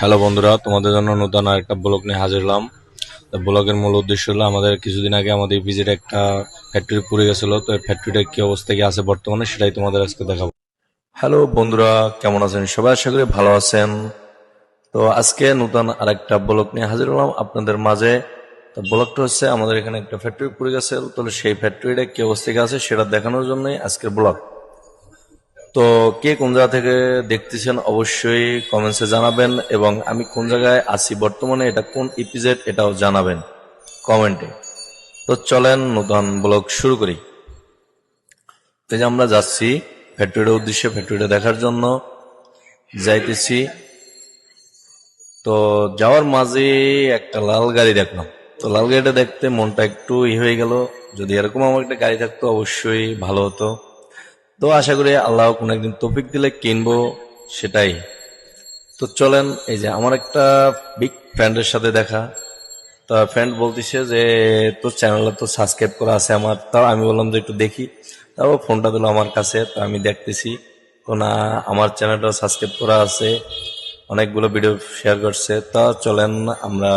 Hello বন্ধুরা, তোমাদের জন্য নতুন আরেকটা ব্লগ নিয়ে হাজির হলাম। তো ব্লগের মূল উদ্দেশ্য হলো, আমাদের কিছুদিন আগে আমাদের ইপিজেড একটা ফ্যাক্টরি পুড়ে গেছিল। তো এই ফ্যাক্টরিটা কি অবস্থায় কি আছে বর্তমানে, সেটাই তোমাদের আজকে দেখাবো। হ্যালো বন্ধুরা, কেমন আছেন? সবাই আশা করি ভালো আছেন। তো আজকে নতুন আরেকটা ব্লগ নিয়ে হাজির হলাম আপনাদের মাঝে। তো ব্লগটা হচ্ছে, আমাদের এখানে একটা ফ্যাক্টরি পুড়ে গেছে, তো সেই ফ্যাক্টরিটা কি অবস্থায় কি আছে সেটা দেখানোর জন্যই আজকের ব্লগ। তো কে কোন জায়গা থেকে দেখতেছেন অবশ্যই কমেন্টসে জানাবেন, এবং আমি কোন জায়গায় আছি বর্তমানে, এটা কোন ইপিজেড এটাও জানাবেন কমেন্টে। তো চলেন নতুন ব্লগ শুরু করি। তো এই যে আমরা যাচ্ছি ফ্যাক্টরিটার উদ্দেশ্যে, ফ্যাক্টরিটা দেখার জন্য যাইতেছি। তো যাওয়ার মাঝে একটা লাল গাড়ি দেখলাম। তো লাল গাড়িটা দেখতে মনটা একটু হয়ে গেল। যদি এরকম আমার একটা গাড়ি থাকতো অবশ্যই ভালো হতো। তো আশা করি আল্লাহ কোনো একদিন তৌফিক দিলে কিনবো, সেটাই। তো চলেন, এই যে আমার একটা বিগ ফ্রেন্ডের সাথে দেখা। তো ফ্রেন্ড বলতেছে যে তোর চ্যানেলটা তো সাবস্ক্রাইব করা আছে আমার। তাও আমি বললাম যে একটু দেখি। তাও ফোনটা দিল আমার কাছে, তো আমি দেখতেছি। তো না, আমার চ্যানেলটা সাবস্ক্রাইব করা আছে, অনেকগুলো ভিডিও শেয়ার করছে। তা চলেন আমরা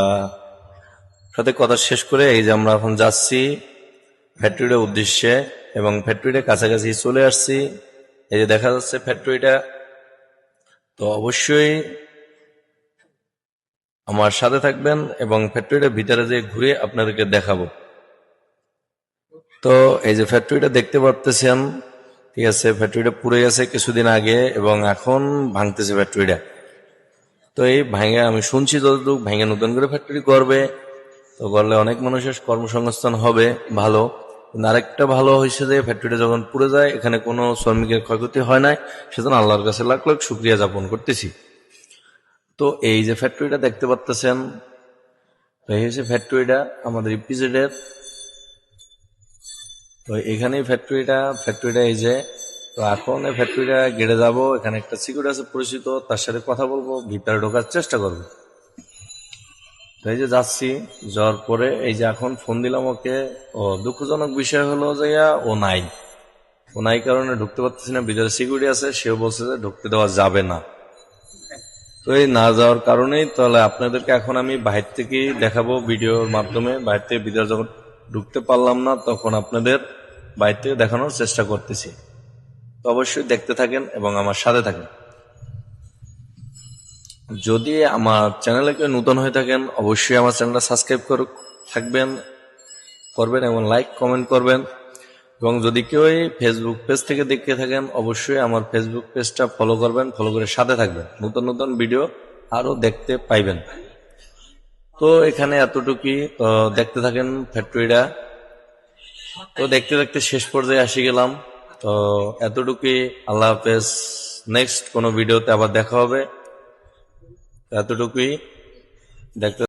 সাথে কথা শেষ করে, এই যে আমরা এখন যাচ্ছি ফ্যাক্টরিটার উদ্দেশ্যে, এবং ফ্যাক্টরিটার কাছাকাছি চলে আসছি। এই যে দেখা যাচ্ছে ফ্যাক্টরিটা। তো অবশ্যই আমার সাথে থাকবেন, এবং ফ্যাক্টরিটার ভিতরে যে ঘুরে আপনাদেরকে দেখাবো। তো এই যে ফ্যাক্টরিটা দেখতে পারতেছেন, ঠিক আছে, ফ্যাক্টরিটা পুড়ে গেছে কিছুদিন আগে, এবং এখন ভাঙতেছে ফ্যাক্টরিটা। তো এই ভাঙে, আমি শুনছি যতটুকু, ভাঙে নতুন করে ফ্যাক্টরি করবে। তো করলে অনেক মানুষের কর্মসংস্থান হবে, ভালো। কিন্তু আরেকটা ভালো হয়েছে যে ফ্যাক্টরিটা যখন পুড়ে যায়, এখানে কোনো শ্রমিকের ক্ষয়ক্ষতি হয় নাই। সেজন্য আল্লাহর কাছে লাখ লাখ শুক্রিয়া যাপন করতেছি। তো এই যে ফ্যাক্টরিটা দেখতে পাচ্তেছেন, তো এই হচ্ছে ফ্যাক্টরিটা আমাদের ইপিজেডের। তো এখানেই ফ্যাক্টরিটা এই যে। তো এখন এই ফ্যাক্টরিটা গেটে যাব, এখানে একটা সিকিউরিটি আছে পরিচিত, তার সাথে কথা বলবো, ভিতরে ঢোকার চেষ্টা করবো। তো এই যে যাচ্ছি, যাওয়ার পরে এই যে এখন ফোন দিলাম ওকে। ও দুঃখজনক বিষয় হলো যে ও নাই কারণে ঢুকতে পারতেছি না। ভিতরে সিকিউরিটি আছে, সেও বলছে যে ঢুকতে দেওয়া যাবে না। তো এই না যাওয়ার কারণেই তাহলে আপনাদেরকে এখন আমি বাহির থেকেই দেখাবো ভিডিওর মাধ্যমে। বাহির থেকে ভিতরে যখন ঢুকতে পারলাম না, তখন আপনাদের বাইরে থেকে দেখানোর চেষ্টা করতেছি। তো অবশ্যই দেখতে থাকেন এবং আমার সাথে থাকেন। যদি আমার চ্যানেলে কেউ নতুন হয়ে থাকেন, অবশ্যই আমার চ্যানেলটা সাবস্ক্রাইব করবেন এবং লাইক কমেন্ট করবেন। এবং যদি কেউ এই ফেসবুক পেজ থেকে দেখতে থাকেন, অবশ্যই আমার ফেসবুক পেজটা ফলো করবেন, ফলো করে সাথে থাকবেন, নতুন নতুন ভিডিও আরো দেখতে পাইবেন। তো এখানে এতটুকুই। তো দেখতে থাকেন ফ্যাক্টরিটা। তো দেখতে দেখতে শেষ পর্যায়ে আসি গেলাম। তো এতটুকুই, আল্লাহ হাফেজ। নেক্সট কোনো ভিডিওতে আবার দেখা হবে। এতটুকুই। দেখতে